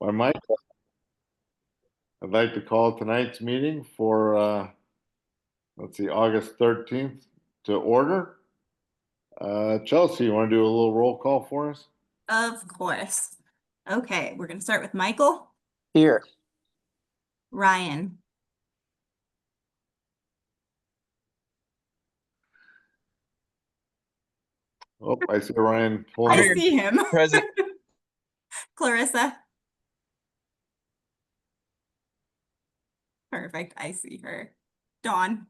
by Mike. I'd like to call tonight's meeting for, let's see, August 13th to order. Chelsea, you want to do a little roll call for us? Of course. Okay, we're going to start with Michael. Here. Ryan. Oh, I see Ryan I pulling. see him. Present. Clarissa. Perfect. I see her. Dawn.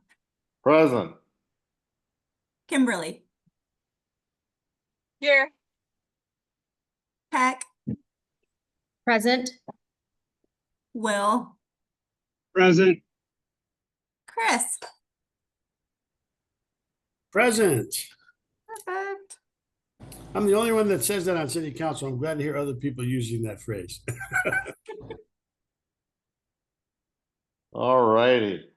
Present. Kimberly. Here. Peck. Present. Will. Present. Chris. Present. Perfect. I'm the only one that says that on city council. I'm glad to hear other people using that phrase. All righty.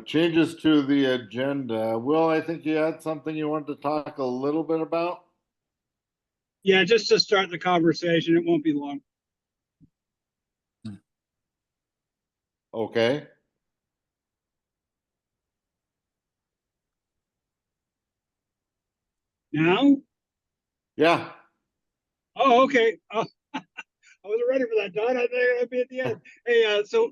Changes to the agenda. Will, I think you had something you wanted to talk a little bit about? Yeah, just to start the conversation, it won't be long. Okay. Now? Yeah. Oh, okay. Oh, I wasn't ready for that, Don. I think I'd be at the end. Hey, so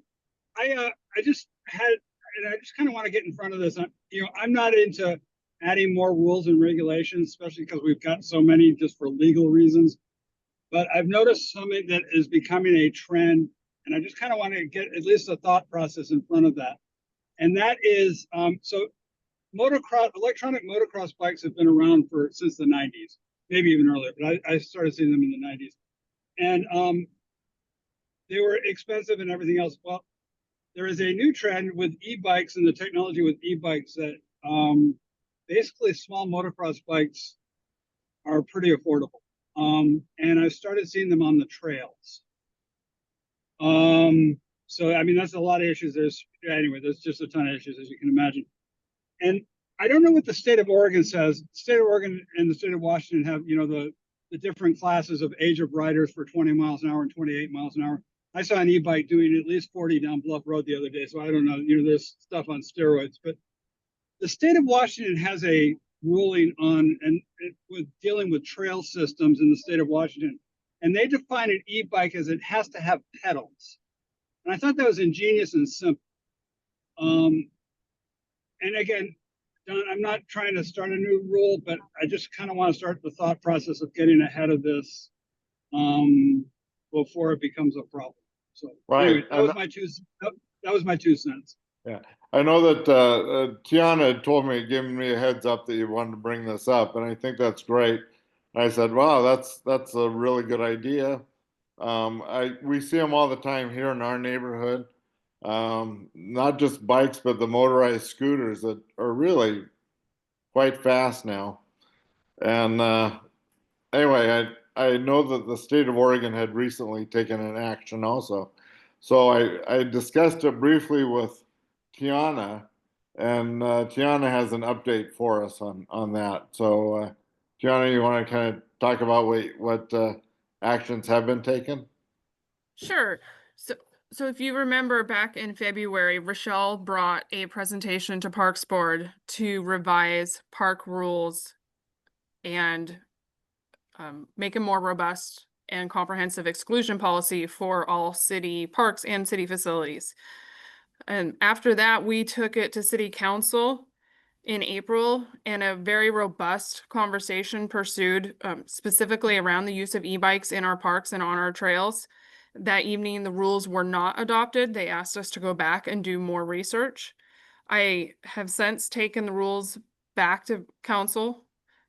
I just had, and I just kind of want to get in front of this. I'm not into adding more rules and regulations, especially because we've got so many just for legal reasons. But I've noticed something that is becoming a trend, and I just kind of want to get at least a thought process in front of that. And that is, so electronic motocross bikes have been around since the 90s, maybe even earlier, but I started seeing them in the 90s. And they were expensive and everything else. Well, there is a new trend with e-bikes and the technology with e-bikes that basically small motocross bikes are pretty affordable. And I started seeing them on the trails. So, I mean, that's a lot of issues. There's just a ton of issues, as you can imagine. And I don't know what the state of Oregon says. The state of Oregon and the state of Washington have, the different classes of age of riders for 20 miles an hour and 28 miles an hour. I saw an e-bike doing at least 40 down Bluff Road the other day. So I don't know, there's stuff on steroids, but the state of Washington has a ruling on, and with dealing with trail systems in the state of Washington. And they define an e-bike as it has to have pedals. And I thought that was ingenious and simple. And again, Don, I'm not trying to start a new rule, but I just kind of want to start the thought process of getting ahead of this before it becomes a problem. So Right. Anyway, that was my 2 cents. Yeah, I know that Tiana had told me, giving me a heads up that you wanted to bring this up, and I think that's great. And I said, "Wow, that's a really good idea." We see them all the time here in our neighborhood. Not just bikes, but the motorized scooters that are really quite fast now. And anyway, I know that the state of Oregon had recently taken an action also. So I discussed it briefly with Tiana, and Tiana has an update for us on that. So Tiana, you want to kind of talk about what actions have been taken? Sure. So if you remember back in February, Rochelle brought a presentation to Parks Board to revise park rules and make a more robust and comprehensive exclusion policy for all city parks and city facilities. And after that, we took it to City Council in April, and a very robust conversation pursued specifically around the use of e-bikes in our parks and on our trails. That evening, the rules were not adopted. They asked us to go back and do more research. I have since taken the rules back to council.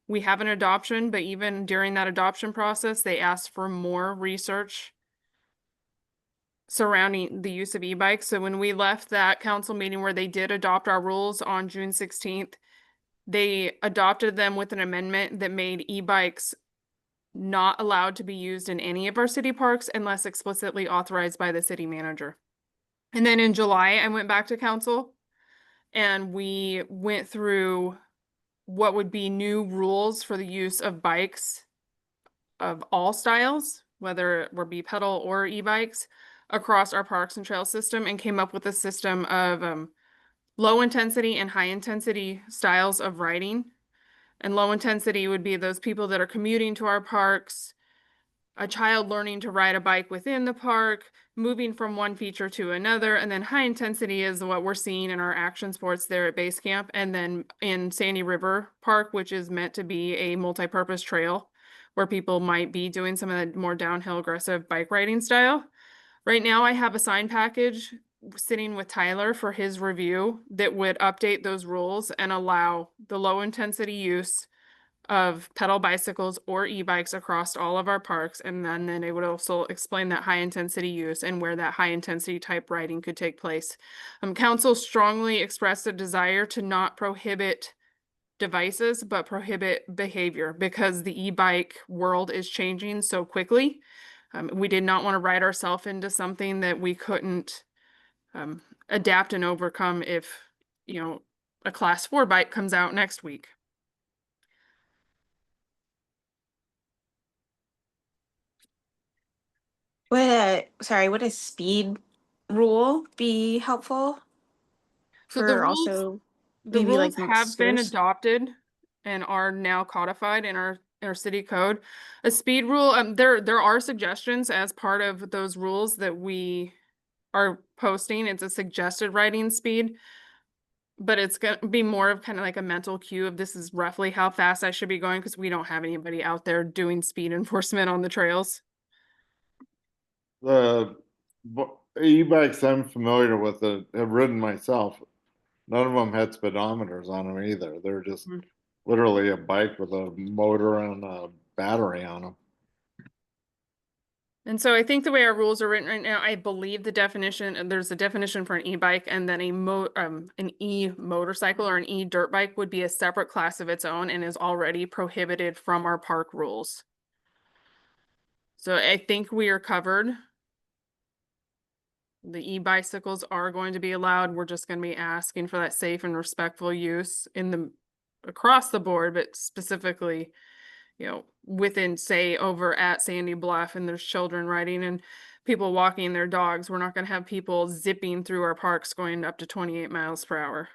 We have an adoption, but even during that adoption process, they asked for more research surrounding the use of e-bikes. So when we left that council meeting where they did adopt our rules on June 16th, they adopted them with an amendment that made e-bikes not allowed to be used in any of our city parks unless explicitly authorized by the city manager. And then in July, I went back to council and we went through what would be new rules for the use of bikes of all styles, whether it would be pedal or e-bikes, across our parks and trail system, and came up with a system of low intensity and high intensity styles of riding. And low intensity would be those people that are commuting to our parks, a child learning to ride a bike within the park, moving from one feature to another. And then high intensity is what we're seeing in our action sports there at base camp. And then in Sandy River Park, which is meant to be a multi-purpose trail where people might be doing some of the more downhill aggressive bike riding style. Right now, I have a sign package sitting with Tyler for his review that would update those rules and allow the low intensity use of pedal bicycles or e-bikes across all of our parks. And then it would also explain that high intensity use and where that high intensity type riding could take place. Council strongly expressed a desire to not prohibit devices, but prohibit behavior, because the e-bike world is changing so quickly. We did not want to write ourselves into something that we couldn't adapt and overcome if, a class 4 bike comes out next week. Would a speed rule be helpful? So the For rules, also the maybe like rules have been scooters? adopted and are now codified in our city code. A speed rule, there are suggestions as part of those rules that we are posting. It's a suggested riding speed, but it's gonna be more of kind of like a mental cue of this is roughly how fast I should be going, because we don't have anybody out there doing speed enforcement on the trails. The e-bikes I'm familiar with, have ridden myself. None of them had speedometers on them either. They're just Mm. literally a bike with a motor and a battery on them. And so I think the way our rules are written right now, I believe the definition, and there's a definition for an e-bike, and then an e-motorcycle or an e-dirt bike would be a separate class of its own and is already prohibited from our park rules. So I think we are covered. The e-bicycles are going to be allowed. We're just going to be asking for that safe and respectful use across the board, but specifically, within, say, over at Sandy Bluff, and there's children riding and people walking their dogs. We're not going to have people zipping through our parks going up to 28 miles per hour.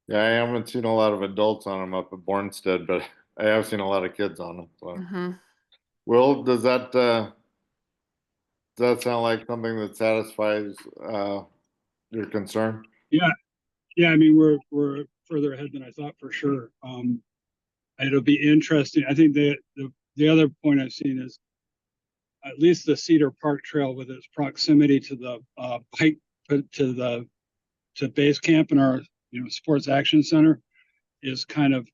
Yeah, I haven't seen a lot of adults on them up at Bornstead, but I have seen a lot of kids on them. So. Mhm. Will, does that sound like something that satisfies your concern? Yeah, I mean, we're further ahead than I thought for sure. It'll be interesting. I think the other point I've seen is at least the Cedar Park Trail, with its proximity to the bike to base camp in our sports action center, is kind of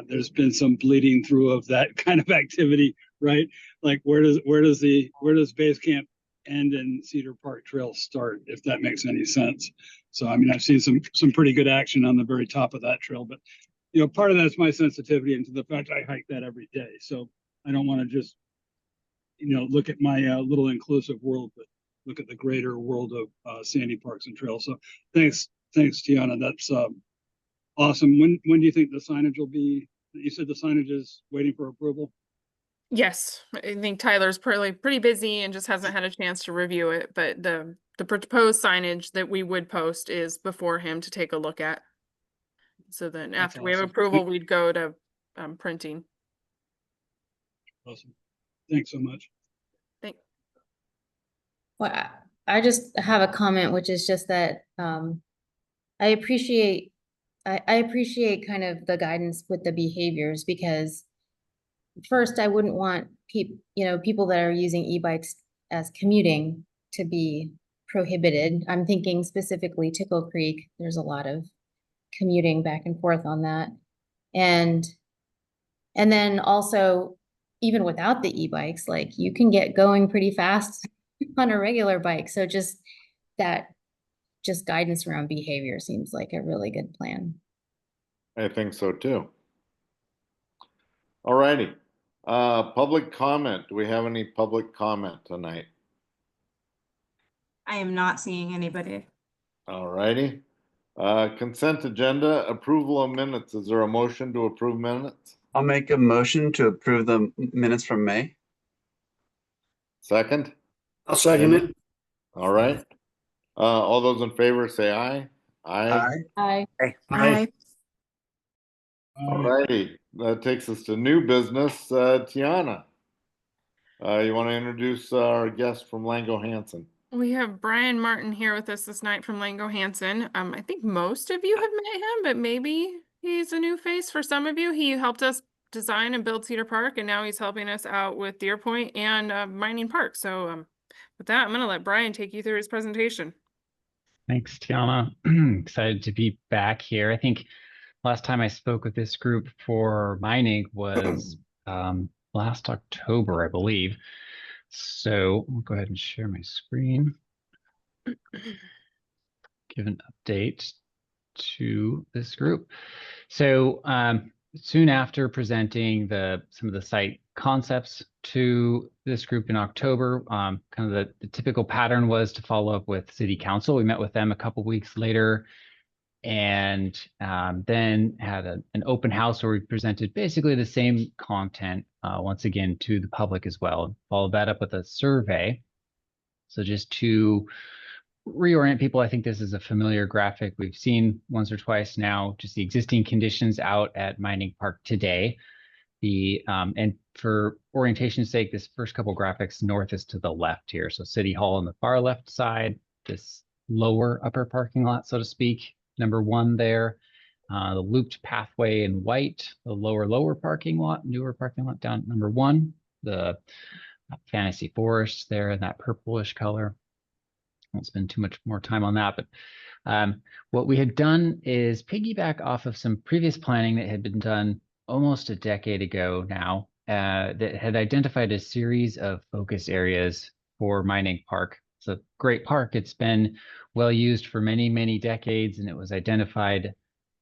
there's been some bleeding through of that kind of activity, right? Like where does base camp end and Cedar Park Trail start, if that makes any sense? So I mean, I've seen some pretty good action on the very top of that trail, but part of that's my sensitivity into the fact I hike that every day. So I don't want to just look at my little inclusive world, but look at the greater world of Sandy Parks and Trails. So thanks, Tiana. That's awesome. When do you think the signage will be? You said the signage is waiting for approval? Yes, I think Tyler's pretty busy and just hasn't had a chance to review it, but the proposed signage that we would post is before him to take a look at. So then That's after we have awesome. approval, we'd go to printing. Awesome. Thanks so much. Thank. Well, I just have a comment, which is just that I appreciate kind of the guidance with the behaviors, because first, I wouldn't want people that are using e-bikes as commuting to be prohibited. I'm thinking specifically Tickle Creek. There's a lot of commuting back and forth on that. And then also, even without the e-bikes, like you can get going pretty fast on a regular bike. So just guidance around behavior seems like a really good plan. I think so too. All righty. Public comment. Do we have any public comment tonight? I am not seeing anybody. All righty. Consent agenda, approval of minutes. Is there a motion to approve minutes? I'll make a motion to approve the minutes from May. Second? I'll second it. All right. All those in favor say aye. Aye. Aye. Aye. All righty. That takes us to new business. Tiana. You want to introduce our guest from Lango Hansen? We have Brian Martin here with us this night from Lango Hansen. I think most of you have met him, but maybe he's a new face for some of you. He helped us design and build Cedar Park, and now he's helping us out with Deer Point and Mining Park. So with that, I'm going to let Brian take you through his presentation. Thanks, Tiana. Excited to be back here. I think last time I spoke with this group for mining was last October, I believe. So I'll go ahead and share my screen. Give an update to this group. So soon after presenting some of the site concepts to this group in October, kind of the typical pattern was to follow up with City Council. We met with them a couple weeks later, and then had an open house where we presented basically the same content once again to the public as well. Followed that up with a survey. So just to reorient people, I think this is a familiar graphic we've seen once or twice now, just the existing conditions out at Mining Park today. And for orientation's sake, this first couple graphics, north is to the left here. So City Hall on the far left side, this lower upper parking lot, so to speak, number one there. The looped pathway in white, the lower parking lot, newer parking lot down number one, the Fantasy Forest there in that purplish color. Won't spend too much more time on that, but what we had done is piggyback off of some previous planning that had been done almost a decade ago now, that had identified a series of focus areas for Mining Park. It's a great park. It's been well used for many, many decades, and it was identified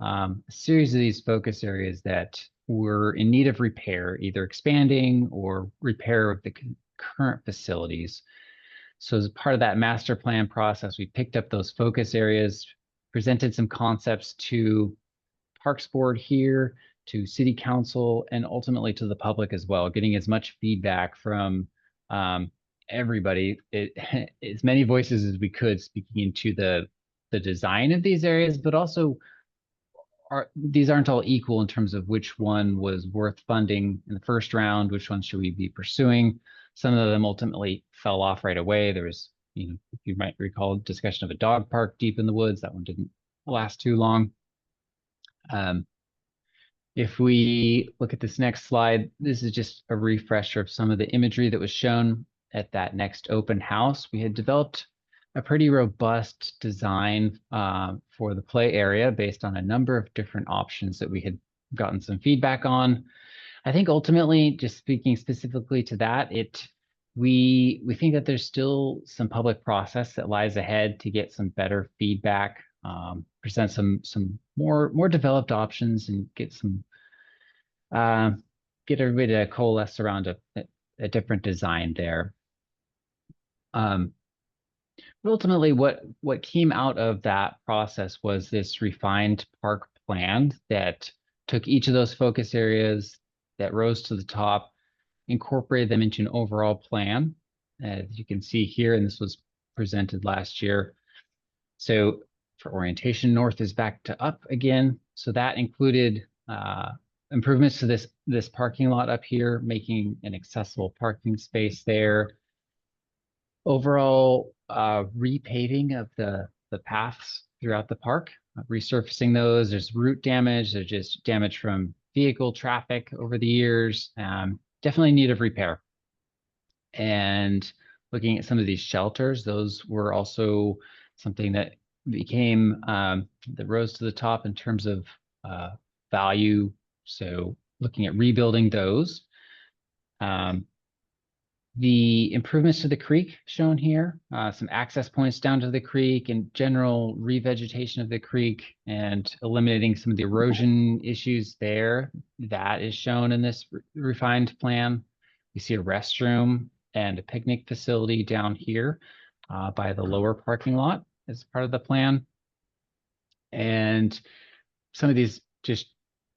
a series of these focus areas that were in need of repair, either expanding or repair of the current facilities. So as part of that master plan process, we picked up those focus areas, presented some concepts to Parks Board here, to City Council, and ultimately to the public as well, getting as much feedback from everybody, as many voices as we could, speaking into the design of these areas, but also these aren't all equal in terms of which one was worth funding in the first round, which one should we be pursuing. Some of them ultimately fell off right away. There was, if you might recall, discussion of a dog park deep in the woods. That one didn't last too long. If we look at this next slide, this is just a refresher of some of the imagery that was shown at that next open house. We had developed a pretty robust design for the play area based on a number of different options that we had gotten some feedback on. I think ultimately, just speaking specifically to that, we think that there's still some public process that lies ahead to get some better feedback, present some more developed options, and get everybody to coalesce around a different design there. But ultimately, what came out of that process was this refined park plan that took each of those focus areas that rose to the top, incorporated them into an overall plan, as you can see here, and this was presented last year. So for orientation, north is back to up again. So that included improvements to this parking lot up here, making an accessible parking space there. Overall repaving of the paths throughout the park, resurfacing those. There's root damage, there's just damage from vehicle traffic over the years, definitely in need of repair. And looking at some of these shelters, those were also something that became, that rose to the top in terms of value. So looking at rebuilding those. The improvements to the creek shown here, some access points down to the creek and general revegetation of the creek and eliminating some of the erosion issues there. That is shown in this refined plan. We see a restroom and a picnic facility down here by the lower parking lot as part of the plan. And some of these just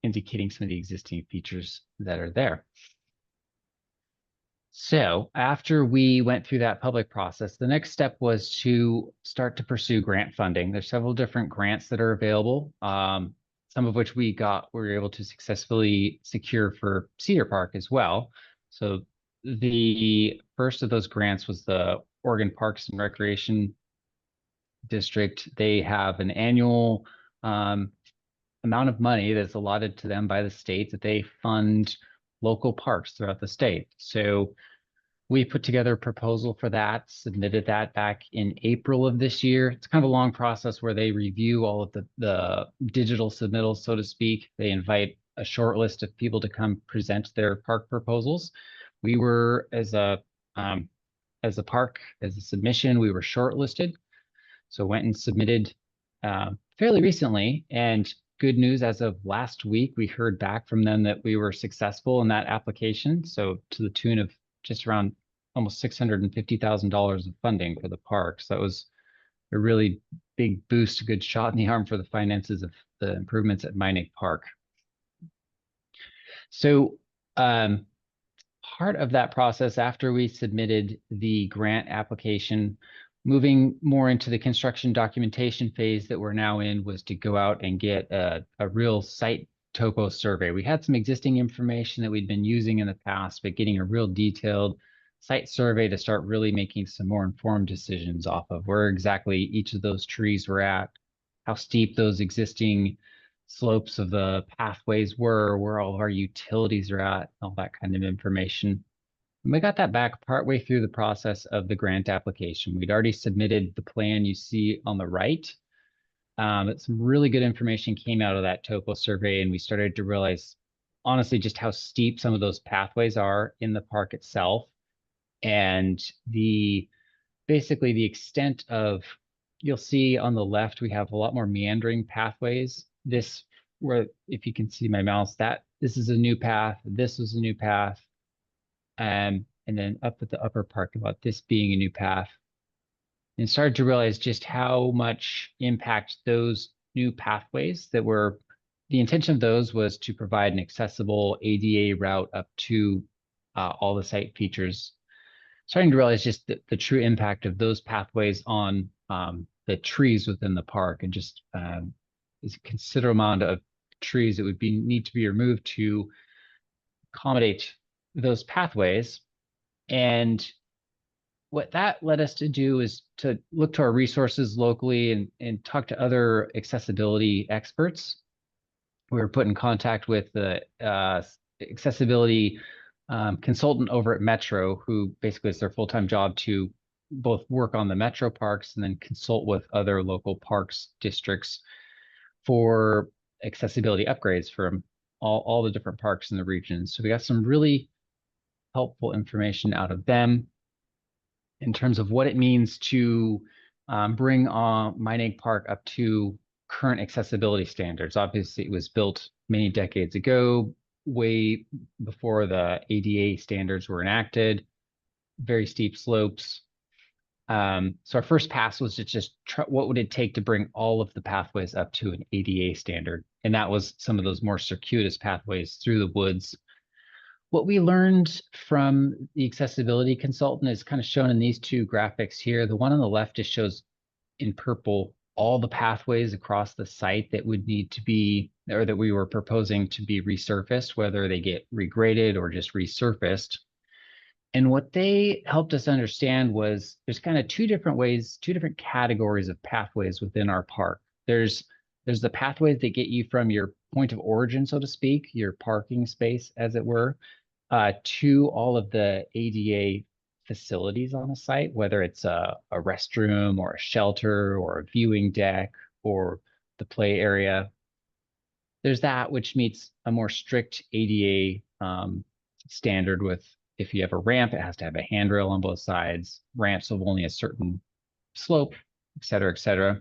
indicating some of the existing features that are there. So after we went through that public process, the next step was to start to pursue grant funding. There's several different grants that are available, some of which we were able to successfully secure for Cedar Park as well. So the first of those grants was the Oregon Parks and Recreation District. They have an annual amount of money that's allotted to them by the state that they fund local parks throughout the state. So we put together a proposal for that, submitted that back in April of this year. It's kind of a long process where they review all of the digital submittals, so to speak. They invite a short list of people to come present their park proposals. We were, as a submission, we were shortlisted. So went and submitted fairly recently, and good news, as of last week, we heard back from them that we were successful in that application. So to the tune of just around almost $650,000 of funding for the park. So that was a really big boost, a good shot in the arm for the finances of the improvements at Minnick Park. So part of that process, after we submitted the grant application, moving more into the construction documentation phase that we're now in, was to go out and get a real site topo survey. We had some existing information that we'd been using in the past, but getting a real detailed site survey to start really making some more informed decisions off of where exactly each of those trees were at, how steep those existing slopes of the pathways were, where all of our utilities are at, all that kind of information. And we got that back partway through the process of the grant application. We'd already submitted the plan you see on the right. But some really good information came out of that topo survey, and we started to realize, honestly, just how steep some of those pathways are in the park itself, and basically the extent of, you'll see on the left, we have a lot more meandering pathways. This, where, if you can see my mouse, this is a new path, this was a new path, and then up at the upper parking lot, this being a new path. And started to realize just how much impact those new pathways that were, the intention of those was to provide an accessible ADA route up to all the site features. Starting to realize just the true impact of those pathways on the trees within the park, and just is a considerable amount of trees that would need to be removed to accommodate those pathways. And what that led us to do is to look to our resources locally and talk to other accessibility experts. We were put in contact with the accessibility consultant over at Metro, who basically is their full-time job to both work on the Metro parks and then consult with other local parks districts for accessibility upgrades from all the different parks in the region. So we got some really helpful information out of them in terms of what it means to bring Minnick Park up to current accessibility standards. Obviously, it was built many decades ago, way before the ADA standards were enacted, very steep slopes. So our first pass was to just what would it take to bring all of the pathways up to an ADA standard? And that was some of those more circuitous pathways through the woods. What we learned from the accessibility consultant is kind of shown in these two graphics here. The one on the left just shows in purple all the pathways across the site that would need to be, or that we were proposing to be resurfaced, whether they get regraded or just resurfaced. And what they helped us understand was there's kind of two different ways, two different categories of pathways within our park. There's the pathways that get you from your point of origin, so to speak, your parking space, as it were, to all of the ADA facilities on the site, whether it's a restroom or a shelter or a viewing deck or the play area. There's that which meets a more strict ADA standard with, if you have a ramp, it has to have a handrail on both sides, ramps of only a certain slope, et cetera, et cetera.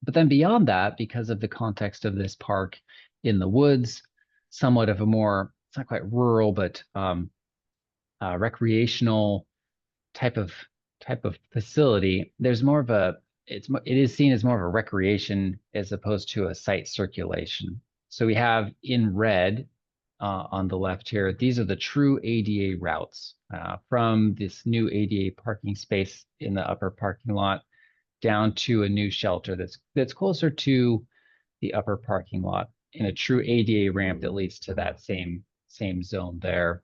But then beyond that, because of the context of this park in the woods, somewhat of a more, it's not quite rural, but recreational type of facility, there's more of a, it is seen as more of a recreation as opposed to a site circulation. So we have in red on the left here, these are the true ADA routes from this new ADA parking space in the upper parking lot down to a new shelter that's closer to the upper parking lot in a true ADA ramp that leads to that same zone there.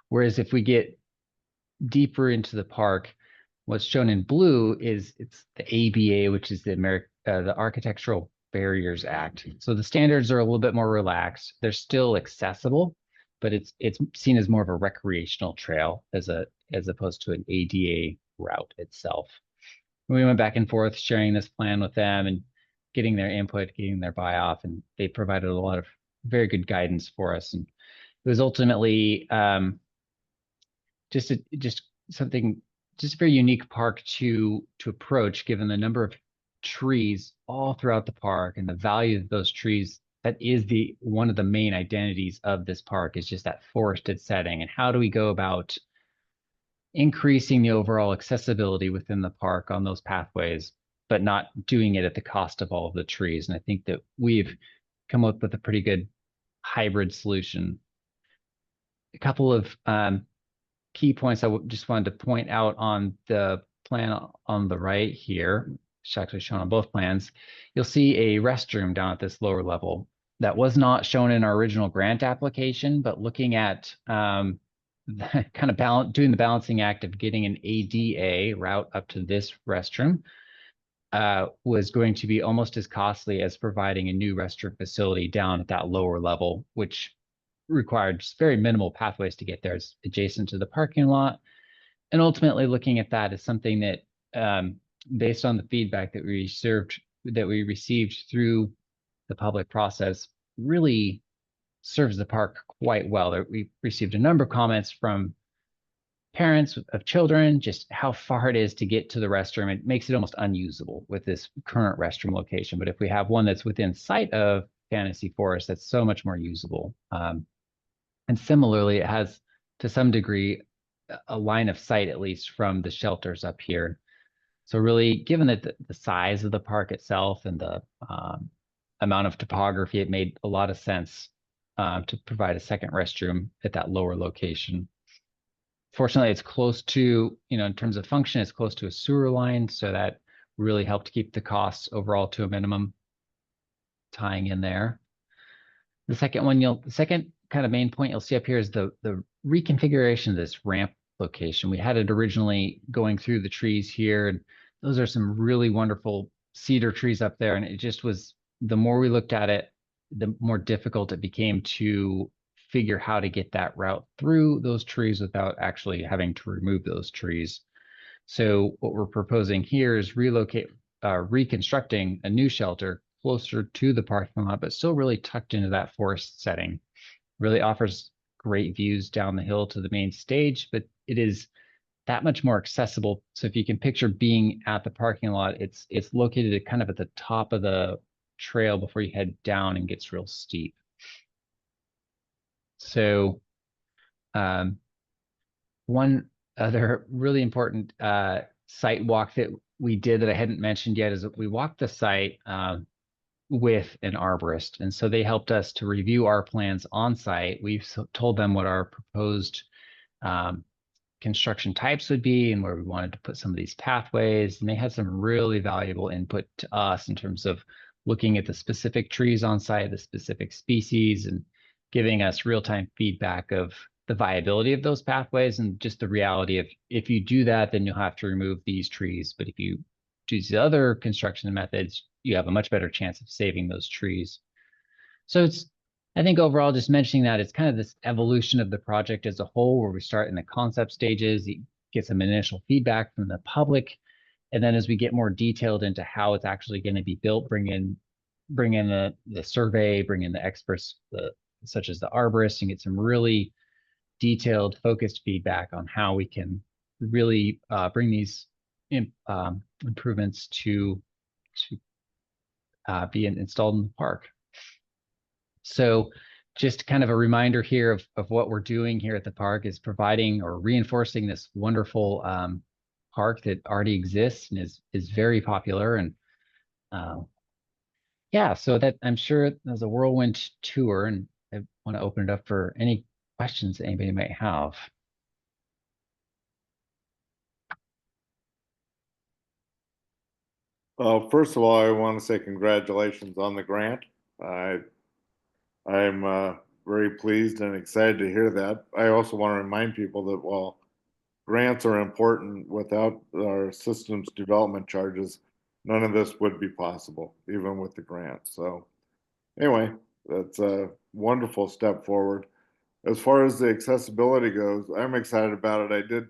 Whereas if we get deeper into the park, what's shown in blue is it's the ABA, which is the Architectural Barriers Act. So the standards are a little bit more relaxed. They're still accessible, but it's seen as more of a recreational trail as opposed to an ADA route itself. We went back and forth sharing this plan with them and getting their input, getting their buy-off, and they provided a lot of very good guidance for us. And it was ultimately just a very unique park to approach, given the number of trees all throughout the park and the value of those trees. That is one of the main identities of this park, is just that forested setting. And how do we go about increasing the overall accessibility within the park on those pathways, but not doing it at the cost of all of the trees? And I think that we've come up with a pretty good hybrid solution. A couple of key points I just wanted to point out on the plan on the right here, it's actually shown on both plans. You'll see a restroom down at this lower level that was not shown in our original grant application, but looking at kind of doing the balancing act of getting an ADA route up to this restroom was going to be almost as costly as providing a new restroom facility down at that lower level, which required just very minimal pathways to get there. It's adjacent to the parking lot. And ultimately looking at that as something that, based on the feedback that we received through the public process, really serves the park quite well. We received a number of comments from parents of children, just how far it is to get to the restroom. It makes it almost unusable with this current restroom location. But if we have one that's within sight of Fantasy Forest, that's so much more usable. And similarly, it has, to some degree, a line of sight, at least from the shelters up here. So really, given that the size of the park itself and the amount of topography, it made a lot of sense to provide a second restroom at that lower location. Fortunately, it's close to, in terms of function, it's close to a sewer line, so that really helped keep the costs overall to a minimum, tying in there. The second kind of main point you'll see up here is the reconfiguration of this ramp location. We had it originally going through the trees here, and those are some really wonderful cedar trees up there. And it just was, the more we looked at it, the more difficult it became to figure how to get that route through those trees without actually having to remove those trees. So what we're proposing here is reconstructing a new shelter closer to the parking lot, but still really tucked into that forest setting. Really offers great views down the hill to the main stage, but it is that much more accessible. So if you can picture being at the parking lot, it's located at kind of at the top of the trail before you head down and gets real steep. So one other really important site walk that we did that I hadn't mentioned yet is that we walked the site with an arborist. And so they helped us to review our plans on site. We've told them what our proposed construction types would be and where we wanted to put some of these pathways. And they had some really valuable input to us in terms of looking at the specific trees on site, the specific species, and giving us real-time feedback of the viability of those pathways and just the reality of, if you do that, then you'll have to remove these trees. But if you choose the other construction methods, you have a much better chance of saving those trees. So I think overall, just mentioning that it's kind of this evolution of the project as a whole, where we start in the concept stages, you get some initial feedback from the public. And then as we get more detailed into how it's actually going to be built, bring in the survey, bring in the experts, such as the arborist, and get some really detailed, focused feedback on how we can really bring these improvements to be installed in the park. So just kind of a reminder here of what we're doing here at the park is providing or reinforcing this wonderful park that already exists and is very popular. And Yeah, so that I'm sure there's a whirlwind tour, and I want to open it up for any questions that anybody might have. First of all, I want to say congratulations on the grant. I'm very pleased and excited to hear that. I also want to remind people that while grants are important, without our systems development charges, none of this would be possible, even with the grant. So anyway, that's a wonderful step forward. As far as the accessibility goes, I'm excited about it. I did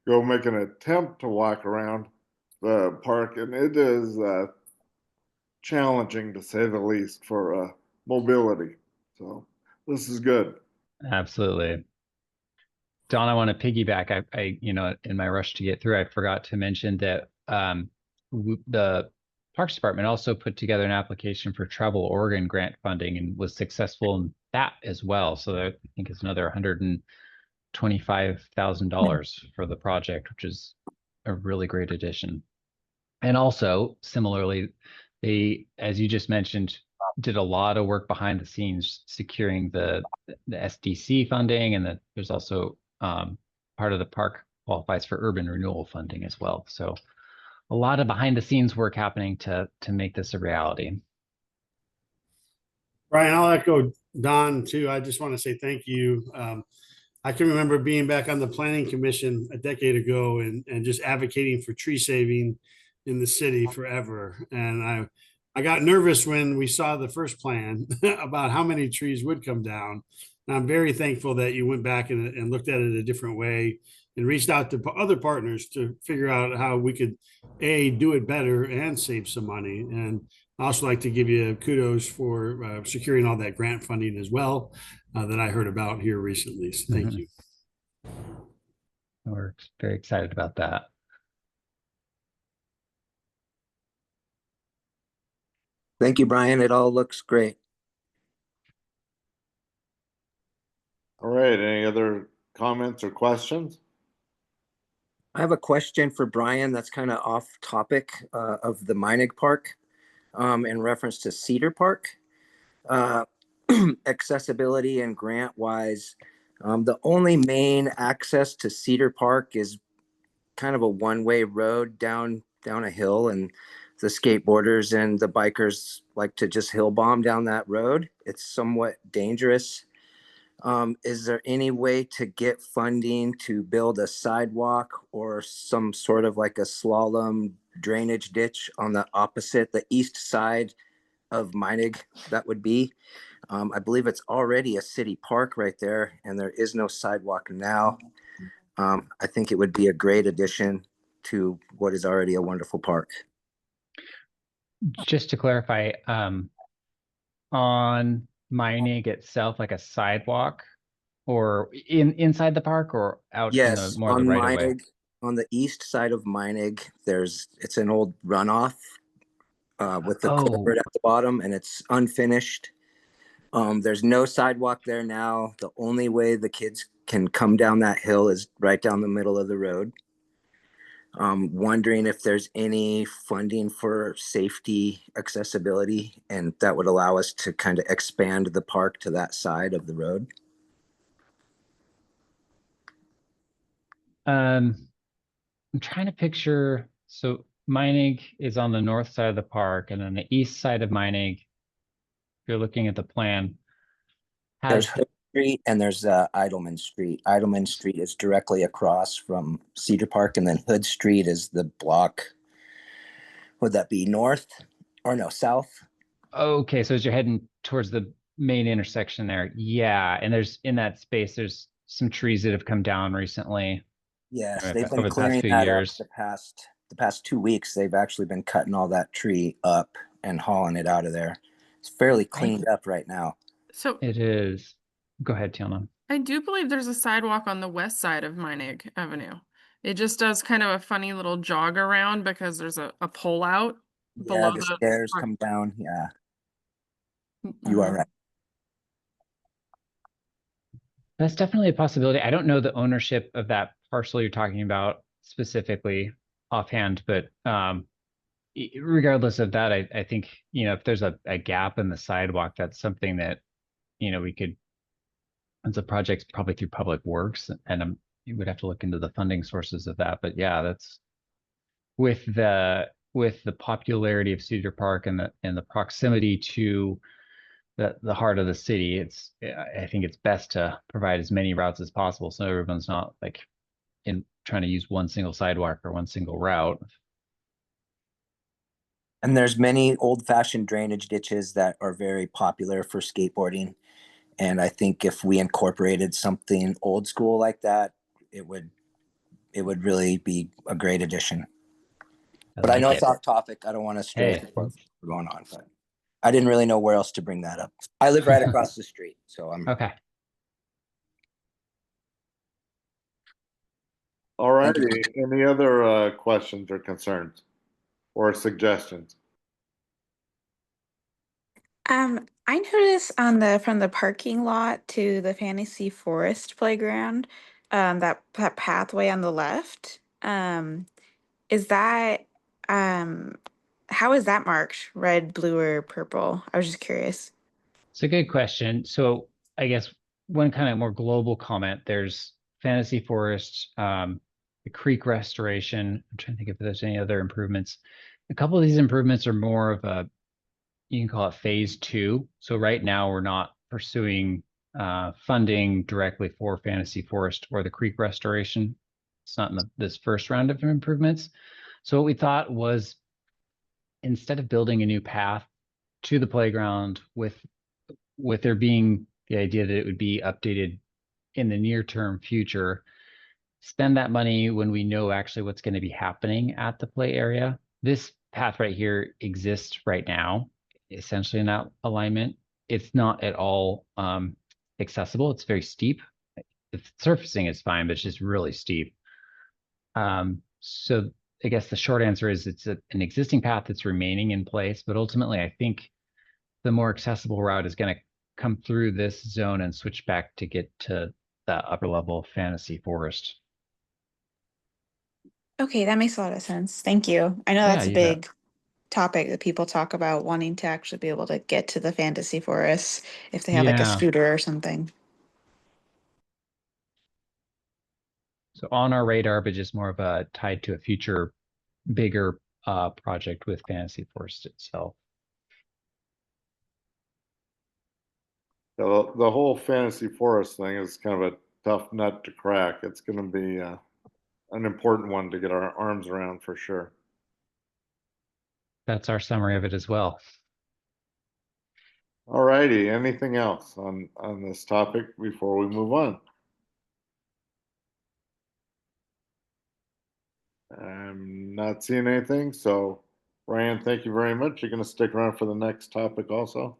go make an attempt to walk around the park, and it is challenging to say the least for mobility. So this is good. Absolutely. Don, I want to piggyback. In my rush to get through, I forgot to mention that the Parks Department also put together an application for Travel Oregon grant funding and was successful in that as well. So I think it's another $125,000 for the project, which is a really great addition. And also, similarly, they, as you just mentioned, did a lot of work behind the scenes securing the SDC funding, and that there's also part of the park qualifies for urban renewal funding as well. So a lot of behind the scenes work happening to make this a reality. Brian, I'll echo Don too. I just want to say thank you. I can remember being back on the planning commission a decade ago and just advocating for tree saving in the city forever. And I got nervous when we saw the first plan about how many trees would come down. And I'm very thankful that you went back and looked at it a different way and reached out to other partners to figure out how we could do it better and save some money. And I also like to give you kudos for securing all that grant funding as well that I heard about here recently. So thank you. We're very excited about that. Thank you, Brian. It all looks great. All right, any other comments or questions? I have a question for Brian that's kind of off topic of the Meinig Park in reference to Cedar Park. Accessibility and grant wise, the only main access to Cedar Park is kind of a one-way road down a hill, and the skateboarders and the bikers like to just hill bomb down that road. It's somewhat dangerous. Is there any way to get funding to build a sidewalk or some sort of like a slalom drainage ditch on the east side of Meinig? That would be. I believe it's already a city park right there, and there is no sidewalk now. I think it would be a great addition to what is already a wonderful park. Just to clarify, on Meinig itself, like a sidewalk, or inside the park, or out in the more the right of way? On the east side of Meinig, it's an old runoff with the culvert at the bottom, and it's unfinished. There's no sidewalk there now. The only way the kids can come down that hill is right down the middle of the road. Wondering if there's any funding for safety accessibility, and that would allow us to kind of expand the park to that side of the road. I'm trying to picture, so Meinig is on the north side of the park, and then the east side of Meinig, if you're looking at the plan, there's Hood Street and there's Idleman Street. Idleman Street is directly across from Cedar Park, and then Hood Street is the block. Would that be north or no, south? Okay, so as you're heading towards the main intersection there, yeah, and there's in that space, there's some trees that have come down recently. Yes, they've been clearing that up the past 2 weeks. They've actually been cutting all that tree up and hauling it out of there. It's fairly cleaned up right now. So it is. Go ahead, Tiana. I do believe there's a sidewalk on the west side of Meinig Avenue. It just does kind of a funny little jog around because there's a pull out below the stairs come down. Yeah, you are right. That's definitely a possibility. I don't know the ownership of that parcel you're talking about specifically offhand, but regardless of that, I think, you know, if there's a gap in the sidewalk, that's something that, you know, we could, it's a project probably through Public Works, and you would have to look into the funding sources of that. But yeah, that's with the popularity of Cedar Park and the proximity to the heart of the city, I think it's best to provide as many routes as possible so everyone's not like in trying to use one single sidewalk or one single route. And there's many old-fashioned drainage ditches that are very popular for skateboarding. And I think if we incorporated something old school like that, it would really be a great addition. But I know it's off topic. I don't want to stray from what's going on, but I didn't really know where else to bring that up. I live right across the street, so I'm Okay. All righty. Any other questions or concerns or suggestions? I noticed on from the parking lot to the Fantasy Forest playground, that pathway on the left, is that, how is that marked? Red, blue, or purple? I was just curious. It's a good question. So I guess one kind of more global comment, there's Fantasy Forest, the creek restoration. I'm trying to think if there's any other improvements. A couple of these improvements are more of a, you can call it phase 2. So right now we're not pursuing funding directly for Fantasy Forest or the creek restoration. It's not in this first round of improvements. So what we thought was, instead of building a new path to the playground with there being the idea that it would be updated in the near term future, spend that money when we know actually what's going to be happening at the play area. This path right here exists right now, essentially in that alignment. It's not at all accessible. It's very steep. The surfacing is fine, but it's just really steep. So I guess the short answer is it's an existing path that's remaining in place, but ultimately I think the more accessible route is going to come through this zone and switch back to get to the upper level of Fantasy Forest. Okay, that makes a lot of sense. Thank you. I know Yeah, that's a you bet. big topic that people talk about, wanting to actually be able to get to the Fantasy Forest if they have like a Yeah. scooter or something. So on our radar, but just more of a tied to a future bigger project with Fantasy Forest itself. The whole Fantasy Forest thing is kind of a tough nut to crack. It's going to be an important one to get our arms around for sure. That's our summary of it as well. All righty. Anything else on this topic before we move on? I'm not seeing anything. So, Ryan, thank you very much. You're going to stick around for the next topic also?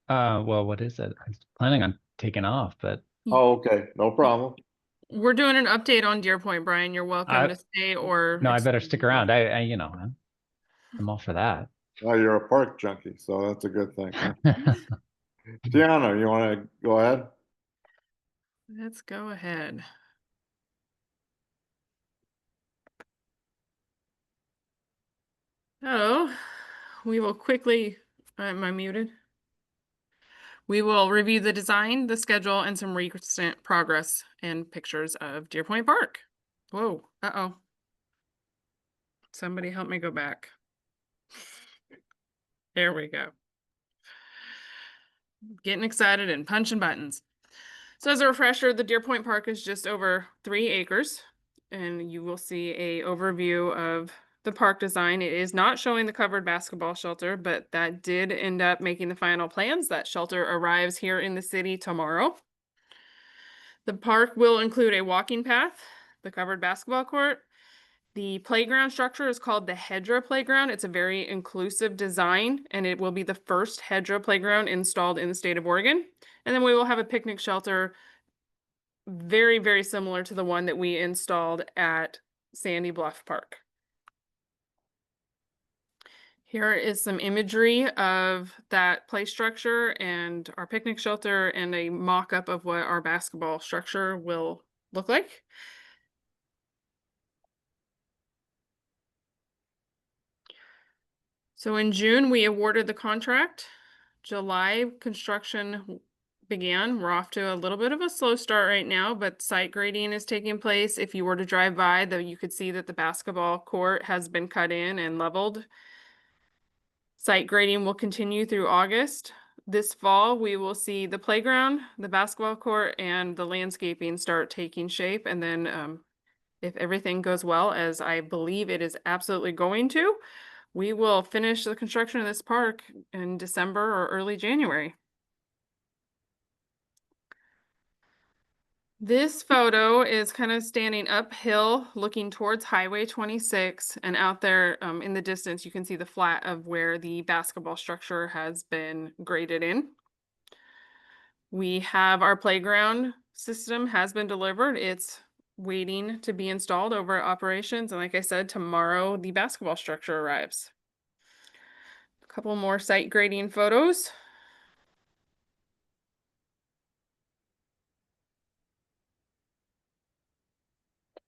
Well, what is it? I was planning on taking off, but Oh, okay. No problem. We're doing an update on Deer Point, Brian. You're welcome to stay or. no, I better stick around. I you know, I'm all for that. Oh, you're a park junkie, so that's a good thing. Tiana, you want to go ahead? Let's go ahead. So we will quickly, am I muted? We will review the design, the schedule, and some recent progress and pictures of Deer Point Park. Whoa, uh-oh. Somebody help me go back. There we go. Getting excited and punching buttons. So as a refresher, the Deer Point Park is just over 3 acres, and you will see a overview of the park design. It is not showing the covered basketball shelter, but that did end up making the final plans. That shelter arrives here in the city tomorrow. The park will include a walking path, the covered basketball court. The playground structure is called the Hedra Playground. It's a very inclusive design, and it will be the first Hedra Playground installed in the state of Oregon. And then we will have a picnic shelter very, very similar to the one that we installed at Sandy Bluff Park. Here is some imagery of that play structure and our picnic shelter and a mock-up of what our basketball structure will look like. So in June, we awarded the contract. July, construction began. We're off to a little bit of a slow start right now, but site grading is taking place. If you were to drive by, though, you could see that the basketball court has been cut in and leveled. Site grading will continue through August. This fall, we will see the playground, the basketball court, and the landscaping start taking shape. And then if everything goes well, as I believe it is absolutely going to, we will finish the construction of this park in December or early January. This photo is kind of standing uphill, looking towards Highway 26, and out there in the distance, you can see the flat of where the basketball structure has been graded in. We have our playground system has been delivered. It's waiting to be installed over at operations. And like I said, tomorrow the basketball structure arrives. A couple more site grading photos.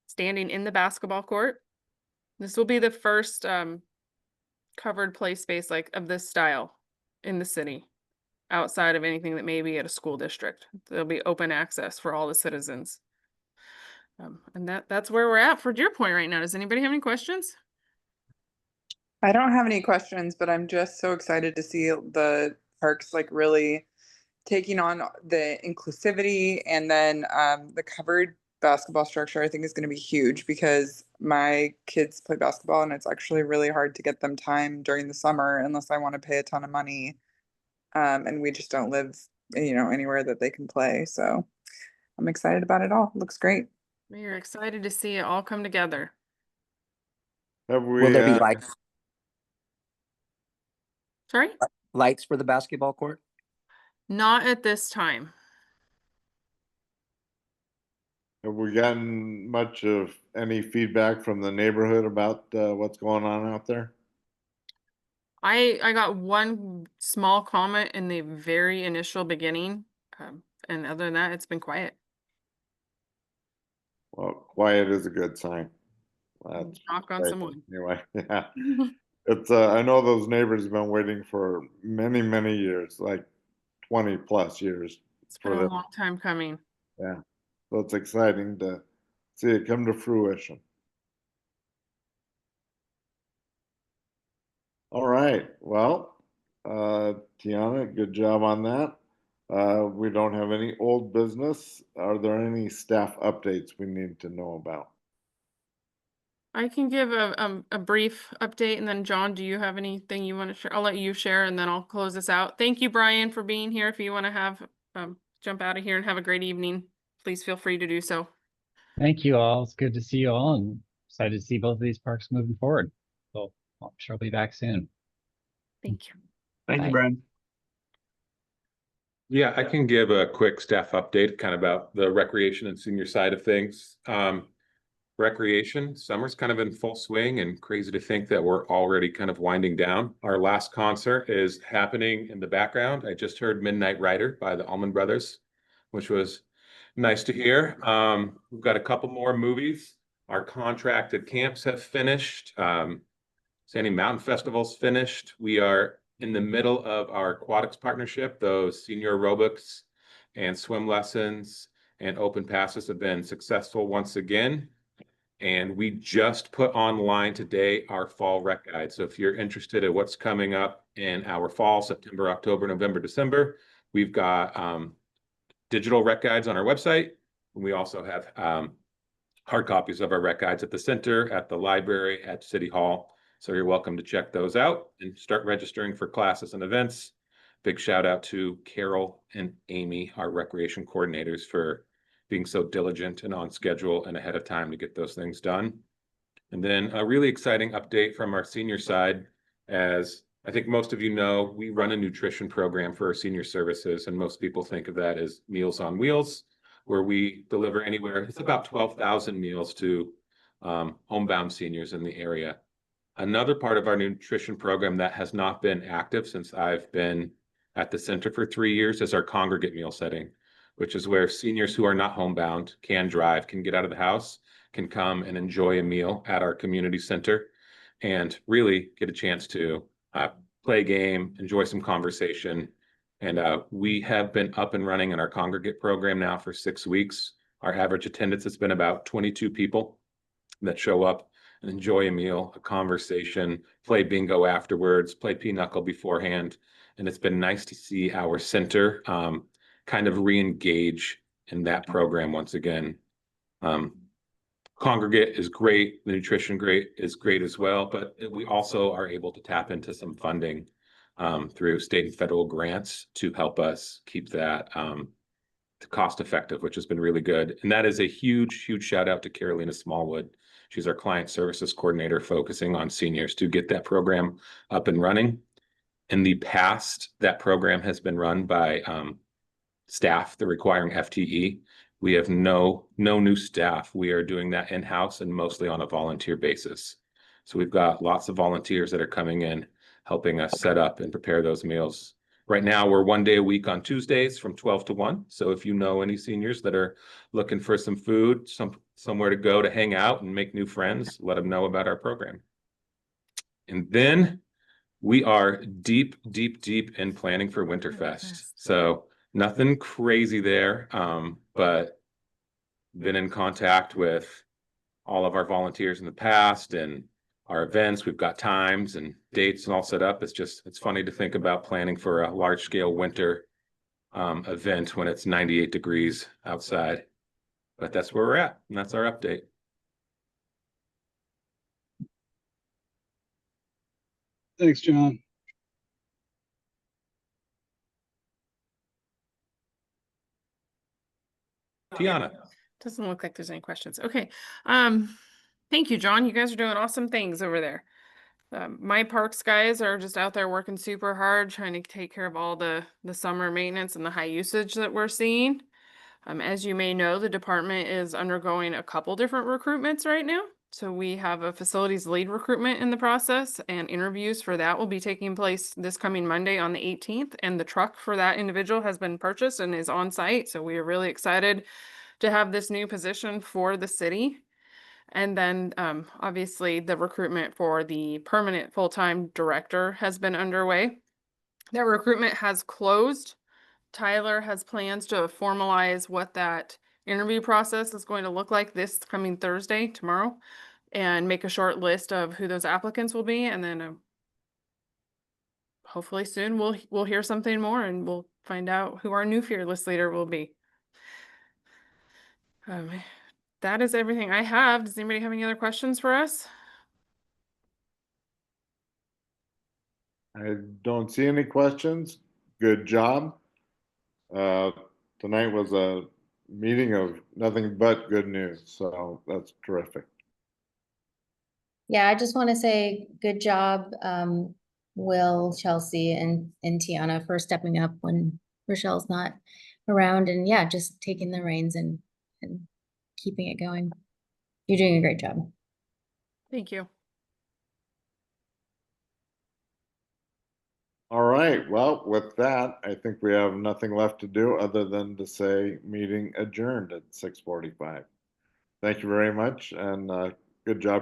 Standing in the basketball court. This will be the first covered play space like of this style in the city, outside of anything that may be at a school district. There'll be open access for all the citizens. And that's where we're at for Deer Point right now. Does anybody have any questions? I don't have any questions, but I'm just so excited to see the parks like really taking on the inclusivity, and then the covered basketball structure I think is going to be huge because my kids play basketball and it's actually really hard to get them time during the summer unless I want to pay a ton of money. And we just don't live, anywhere that they can play. So I'm excited about it all. It looks great. We're excited to see it all come together. Have we, Will there be Sorry? lights for the basketball court? Not at this time. have we gotten much of any feedback from the neighborhood about what's going on out there? I got one small comment in the very initial beginning. And other than that, it's been quiet. Well, quiet is a good sign. That's Knock on right. some wood. Anyway, yeah. It's I know those neighbors have been waiting for many, many years, like 20 plus years. It's been for a this. long time coming. Yeah. So it's exciting to see it come to fruition. All right. Well, Tiana, good job on that. We don't have any old business. Are there any staff updates we need to know about? I can give a brief update, and then John, do you have anything you want to share? I'll let you share, and then I'll close this out. Thank you, Brian, for being here. If you want to have jump out of here and have a great evening, please feel free to do so. Thank you all. It's good to see you all and excited to see both of these parks moving forward. So I'm sure I'll be back soon. Thank you. Thank Bye. you, Brian. Yeah, I can give a quick staff update kind of about the recreation and senior side of things. Recreation, summer's kind of in full swing, and crazy to think that we're already kind of winding down. Our last concert is happening in the background. I just heard Midnight Rider by the Allman Brothers, which was nice to hear. We've got a couple more movies. Our contracted camps have finished. Sandy Mountain Festival's finished. We are in the middle of our aquatics partnership. Those senior aerobics and swim lessons and open passes have been successful once again. And we just put online today our fall rec guide. So if you're interested in what's coming up in our fall, September, October, November, December, we've got digital rec guides on our website. And we also have hard copies of our rec guides at the center, at the library, at City Hall. So you're welcome to check those out and start registering for classes and events. Big shout out to Carol and Amy, our recreation coordinators, for being so diligent and on schedule and ahead of time to get those things done. And then a really exciting update from our senior side. As I think most of you know, we run a nutrition program for our senior services, and most people think of that as Meals on Wheels, where we deliver anywhere, it's about 12,000 meals to homebound seniors in the area. Another part of our nutrition program that has not been active since I've been at the center for 3 years is our congregate meal setting, which is where seniors who are not homebound can drive, can get out of the house, can come and enjoy a meal at our community center and really get a chance to play a game, enjoy some conversation. And we have been up and running in our congregate program now for 6 weeks. Our average attendance has been about 22 people that show up and enjoy a meal, a conversation, play bingo afterwards, play pinochle beforehand. And it's been nice to see our center kind of re-engage in that program once again. Congregate is great, the nutrition is great as well, but we also are able to tap into some funding through state and federal grants to help us keep that cost effective, which has been really good. And that is a huge, huge shout out to Carolina Smallwood. She's our client services coordinator focusing on seniors to get that program up and running. In the past, that program has been run by staff that requiring FTE. We have no new staff. We are doing that in-house and mostly on a volunteer basis. So we've got lots of volunteers that are coming in, helping us set up and prepare those meals. Right now, we're 1 day a week on Tuesdays from 12 to 1. So if you know any seniors that are looking for some food, somewhere to go to hang out and make new friends, let them know about our program. And then we are deep in planning for Winterfest. So nothing crazy there, but been in contact with all of our volunteers in the past and our events. We've got times and dates and all set up. It's funny to think about planning for a large scale winter event when it's 98 degrees outside, but that's where we're at. And that's our update. Thanks, John. Tiana. Doesn't look like there's any questions. Okay. Thank you, John. You guys are doing awesome things over there. My parks guys are just out there working super hard, trying to take care of all the summer maintenance and the high usage that we're seeing. As you may know, the department is undergoing a couple different recruitments right now. So we have a facilities lead recruitment in the process, and interviews for that will be taking place this coming Monday on the 18th. And the truck for that individual has been purchased and is on site. So we are really excited to have this new position for the city. And then obviously the recruitment for the permanent full-time director has been underway. That recruitment has closed. Tyler has plans to formalize what that interview process is going to look like this coming Thursday, tomorrow, and make a short list of who those applicants will be. And then hopefully soon we'll hear something more and we'll find out who our new fearless leader will be. That is everything I have. Does anybody have any other questions for us? I don't see any questions. Good job. Tonight was a meeting of nothing but good news, so that's terrific. Yeah, I just want to say good job, Will, Chelsea, and Tiana for stepping up when Rochelle's not around, and yeah, just taking the reins and keeping it going. You're doing a great job. Thank you. All right, well, with that, I think we have nothing left to do other than to say meeting adjourned at 6:45. Thank you very much, and good job.